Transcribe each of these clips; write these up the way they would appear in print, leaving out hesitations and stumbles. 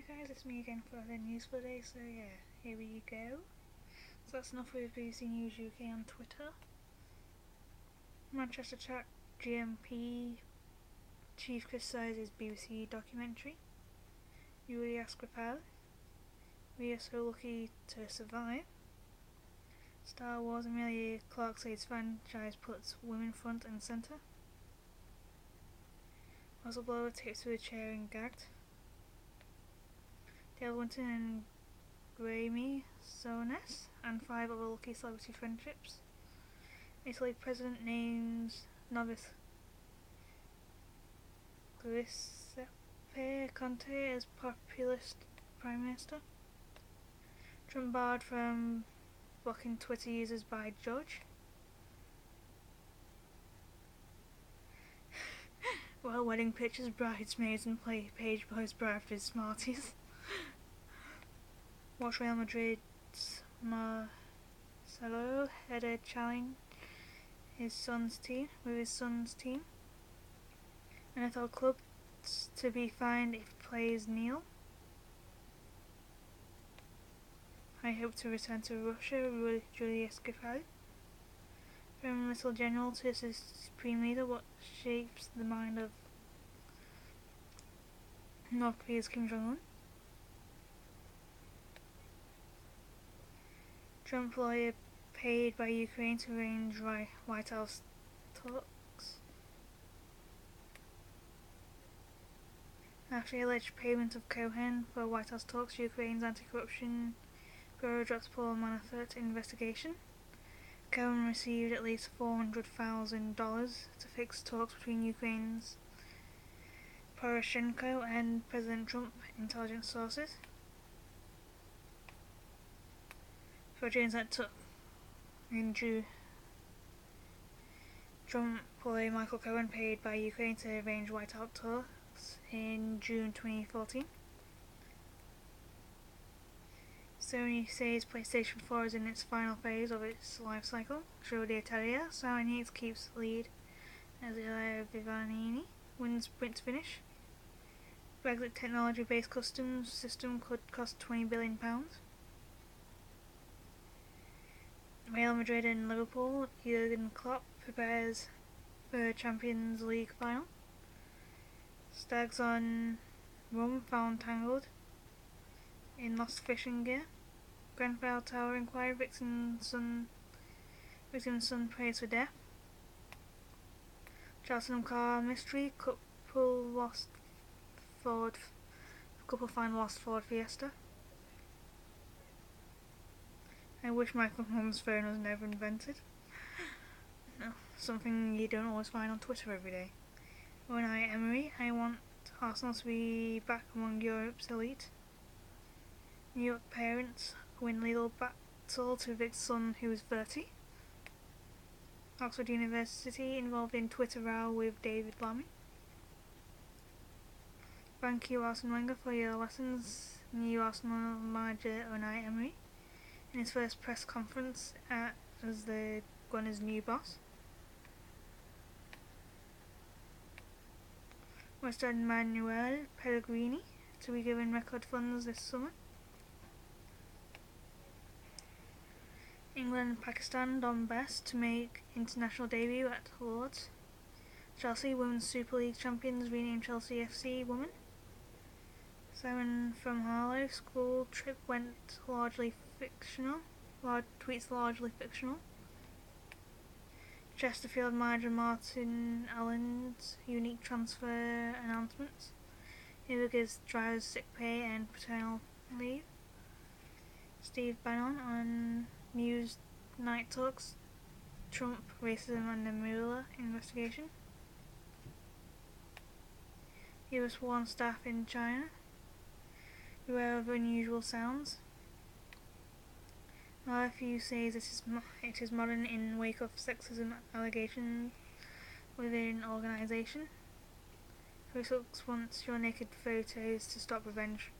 guys, it's me again for the news for the day, so yeah, here we go. So that's enough with BBC News UK on Twitter. Manchester Chat GMP chief criticises BBC documentary. Yulia Skripal. We are so lucky to survive. Star Wars Emilia Clarke says franchise puts women front and centre. Whistleblower taped to a chair and gagged. Dale Winton and Graeme Souness and 5 other lucky celebrity friendships. Italy President names novice Giuseppe Conte as populist Prime Minister. Trump barred from blocking Twitter users by judge. Well, wedding pictures, bridesmaids and page boys bribed with Smarties. Watch Real Madrid's Marcelo header challenge with his son's team. NFL clubs to be fined if players kneel. I hope to return to Russia, Yulia Skripal. From Little General to Supreme Leader, what shapes the mind of North Korea's Kim Jong-un? Trump lawyer paid by Ukraine to arrange White House talks. After the alleged payment of Cohen for White House talks, Ukraine's anti-corruption bureau dropped Paul Manafort investigation. Cohen received at least $400,000 to fix talks between Ukraine's Poroshenko and President Trump, intelligence sources. For James that took in June, Trump lawyer Michael Cohen paid by Ukraine to arrange White House talks in June 2014. Sony says PlayStation 4 is in its final phase of its life cycle. Giro d'Italia, Sony keeps lead as Ilya Viviani wins sprint finish. Brexit technology-based customs system could cost £20 billion. Real Madrid and Liverpool, Jurgen Klopp prepares for Champions League final. Stags on rum found tangled in lost fishing gear. Grenfell Tower inquiry, victim's son prays for death. Cheltenham car mystery, couple find lost Ford Fiesta. I wish Michael Holmes' phone was never invented. No, something you don't always find on Twitter every day. Unai Emery, I want Arsenal to be back among Europe's elite. New York parents win legal battle to evict son who is 30. Oxford University involved in Twitter row with David Lammy. Thank you Arsene Wenger for your lessons. New Arsenal manager Unai Emery in his first press conference as the Gunners' new boss. West End Manuel Pellegrini to be given record funds this summer. England and Pakistan done best to make international debut at Lord's. Chelsea Women's Super League champions renamed Chelsea FC Women. Simon from Harlow, school trip went largely fictional. Tweets largely fictional. Chesterfield manager Martin Allen's unique transfer announcements. Who gives drivers sick pay and paternal leave. Steve Bannon on News Night Talks. Trump racism and the Mueller investigation. US warns staff in China. Beware of unusual sounds. RFU says it is modern in wake of sexism allegations within organisation. Facebook wants your naked photos to stop revenge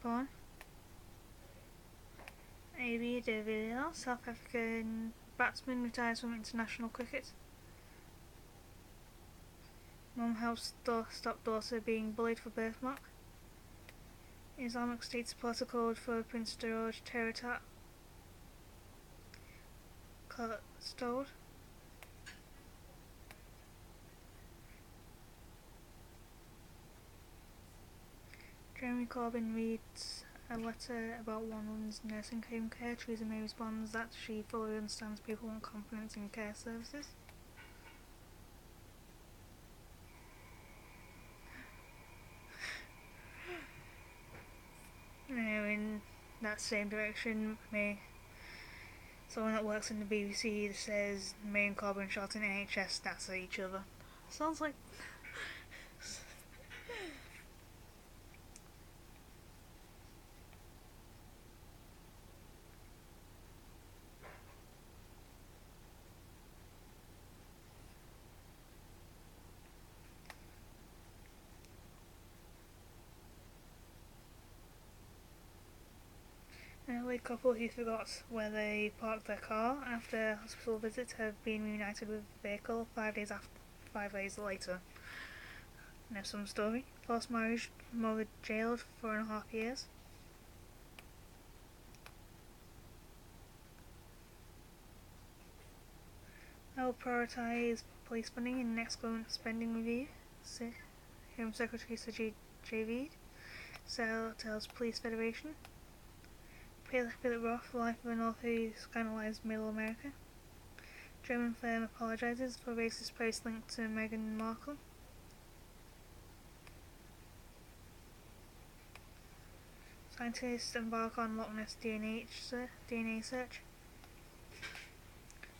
porn. AB de Villiers, South African batsman, retires from international cricket. Mum helps stop daughter being bullied for birthmark. Islamic State supporter called for Prince George Terratat stalled. Jeremy Corbyn reads a letter about one woman's nursing home care. Theresa May responds that she fully understands people want confidence in care services. In that same direction, someone that works in the BBC says May and Corbyn shouting NHS stats at each other. Sounds like an elderly couple who forgot where they parked their car after a hospital visit have been reunited with the vehicle 5 days later. Now some story. Forced marriage, mother jailed for 4.5 years. I will prioritise police funding in next government spending review, Home Secretary Sajid Javid tells Police Federation. Philip Roth, Life of a North who scandalised Middle America. German firm apologises for racist post linked to Meghan Markle. Scientists embark on Loch Ness DNA search.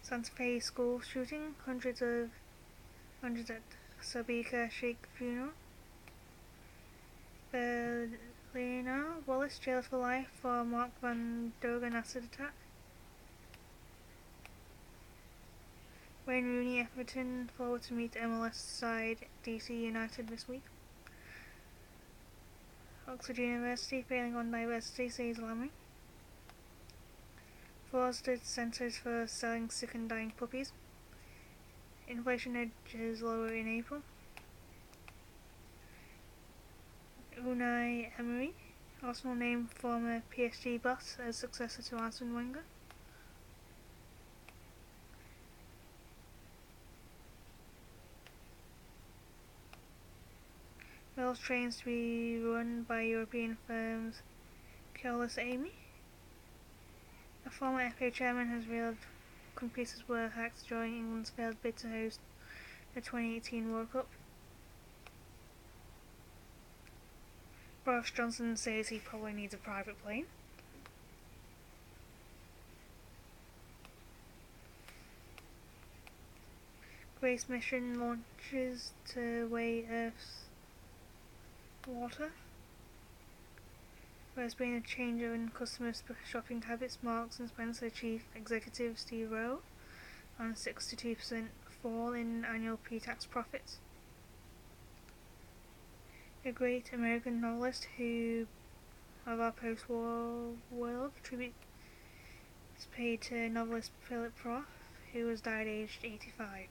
Santa Fe school shooting, hundreds at Sabika Sheikh funeral. Berliner Wallace jailed for life for Mark Van Dogen acid attack. Wayne Rooney Everton forward to meet MLS side DC United this week. Oxford University failing on diversity, says Lammy. Fostered centres for selling sick and dying puppies. Inflation edges lower in April. Unai Emery, Arsenal named former PSG boss as successor to Arsene Wenger. Wales trains to be run by European firms Keolis Amy. A former FA chairman has revealed computers were hacked during England's failed bid to host the 2018 World Cup. Boris Johnson says he probably needs a private plane. Grace mission launches to weigh Earth's water. There's been a change in customer shopping habits. Marks and Spencer Chief Executive Steve Rowe on a 62% fall in annual pre-tax profits. A great American novelist who, of our post-war world, tribute is paid to novelist Philip Roth, who was died aged 85.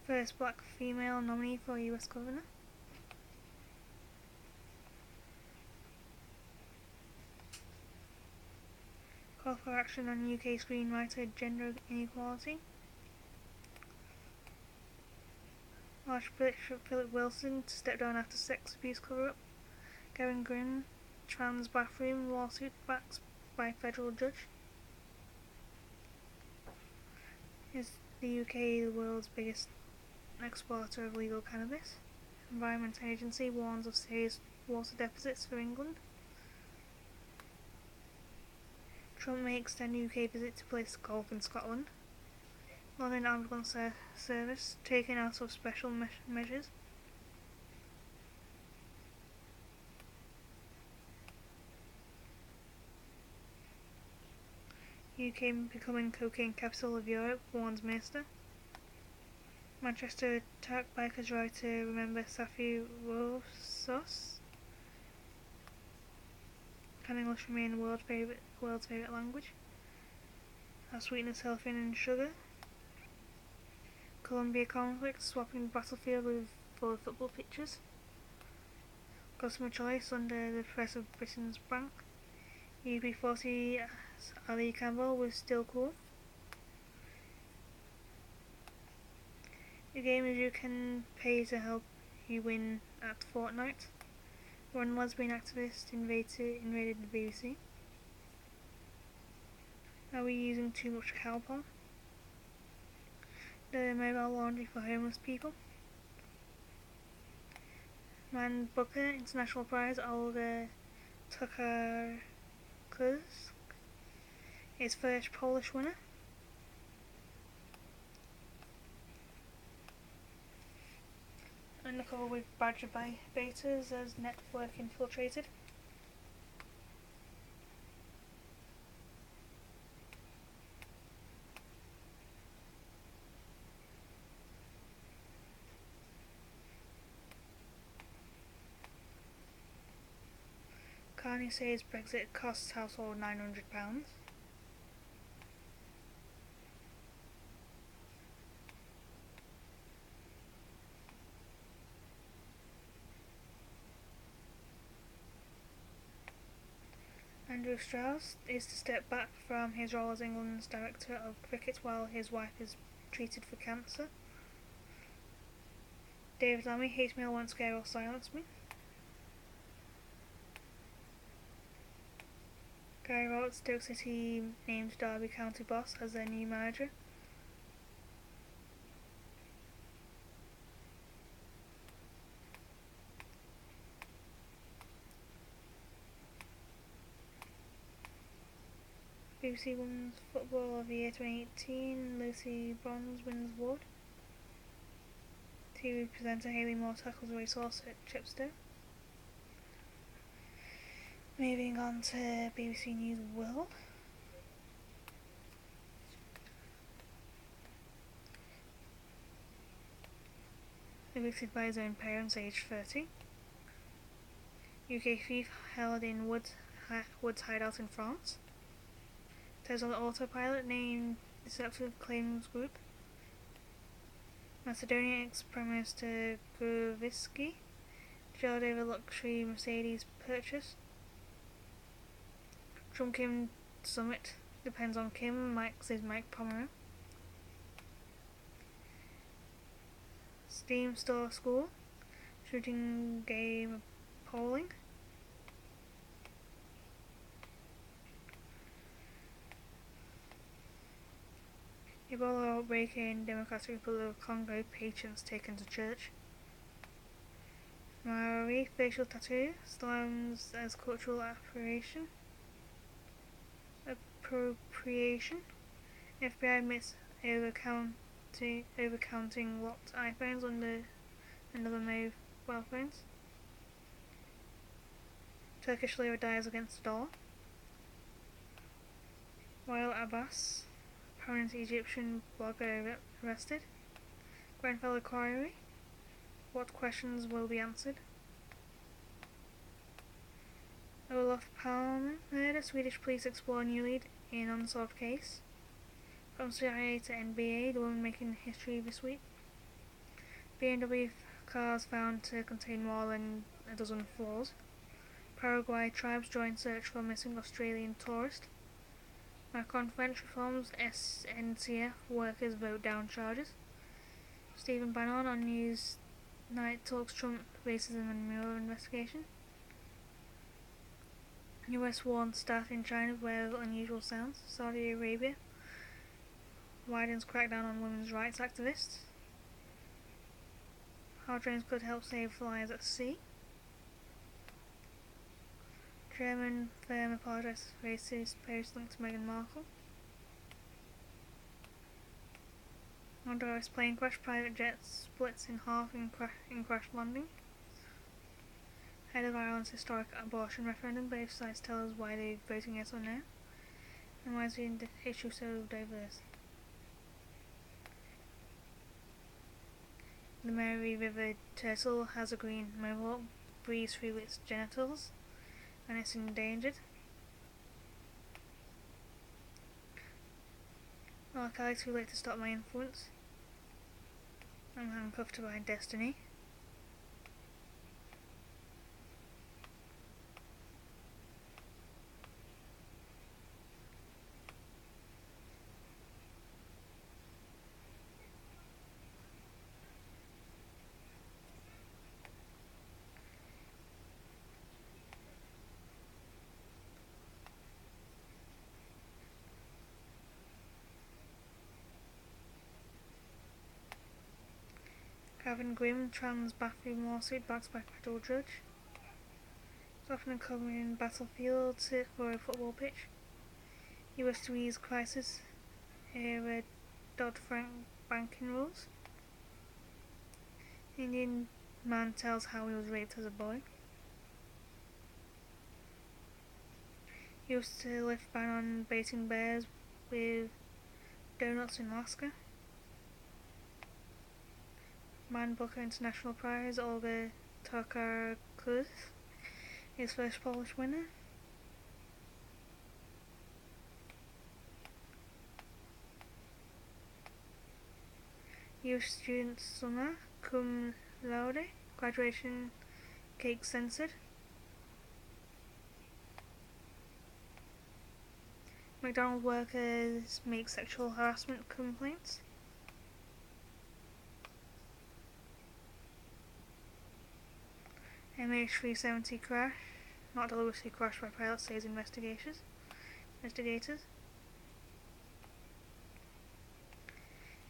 First black female nominee for US Governor. Call for action on UK screenwriter gender inequality. Archbishop Philip Wilson to step down after sex abuse cover-up. Gavin Green, trans bathroom lawsuit backed by federal judge. Is the UK the world's biggest exporter of legal cannabis? Environment Agency warns of serious water deficits for England. Trump may extend UK visit to play golf in Scotland. London Ambulance Service taken out of special measures. UK becoming cocaine capital of Europe, warns Minister. Manchester attack bikers right to remember Safi Rosos. Can English remain the world's favourite language? Are sweeteners healthier than sugar? Colombia conflict, swapping the battlefield for football pitches. Customer choice under the press of Britain's bank. UB40 Ali Campbell was still cool. The gamers you can pay to help you win at Fortnite. One lesbian activist invaded the BBC. Are we using too much cow palm? The mobile laundry for homeless people. Man Booker International Prize Olga Tokarczuk, his first Polish winner. Undercover with Badger Betas as network infiltrated. Carney says Brexit costs household £900. Andrew Strauss is to step back from his role as England's Director of Cricket while his wife is treated for cancer. David Lammy, hate mail won't scare or silence me. Gary Rowett, Stoke City named Derby County boss as their new manager. BBC Women's Football of the Year 2018, Lucy Bronze wins award. TV presenter Hayley Moore tackles racehorse at Chepstow. Moving on to BBC News World. Evicted by his own parents aged 30. UK thief held in Woods hideout in France. Tesla autopilot named Deceptive Claims Group. Macedonia ex-Prime Minister Gruevski jailed over luxury Mercedes purchase. Trump-Kim summit depends on Kim, says Mike Pomerantz. Steam Store School shooting game polling. Ebola outbreak in Democratic Republic of Congo, patients taken to church. Maori facial tattoo slams as cultural appropriation. FBI admits overcounting locked iPhones under another mobile phones. Turkish lira dies against the dollar. Wael Abbas, prominent Egyptian blogger, arrested. Grenfell inquiry. What questions will be answered? Olof Palme murder. Swedish police explore new lead in unsolved case. From CIA to NBA, the woman making history this week. BMW cars found to contain more than a dozen flaws. Paraguay tribes join search for missing Australian tourist. Macron French reforms, SNCF workers vote down charges. Stephen Bannon on Newsnight talks Trump racism and Mueller investigation. US warns staff in China beware of unusual sounds. Saudi Arabia widens crackdown on women's rights activists. How drones could help save lives at sea. German firm apologises for racist post linked to Meghan Markle. Honduras plane crash, private jet splits in half in crash landing. Head of Ireland's historic abortion referendum, both sides tell us why they're voting yes or no, and why is the issue so diverse. The Mary River turtle has a green mohawk, breathes through its genitals, and it's endangered. Mark Alex, too late to stop my influence. I'm handcuffed by destiny. Gavin Grimm, trans bathroom lawsuit backed by federal judge. Often uncovering battlefield for a football pitch. US to ease crisis era Dodd-Frank banking rules. Indian man tells how he was raped as a boy. Used to lift ban on baiting bears with donuts in Alaska. Man Booker International Prize, Olga Tokarczuk, his first Polish winner. Youth student summer, cum laude, graduation cake censored. McDonald's workers make sexual harassment complaints. MH370 crash, not deliberately crashed by pilot, says investigators.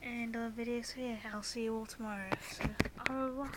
And our videos here. I'll see you all tomorrow. So, au revoir.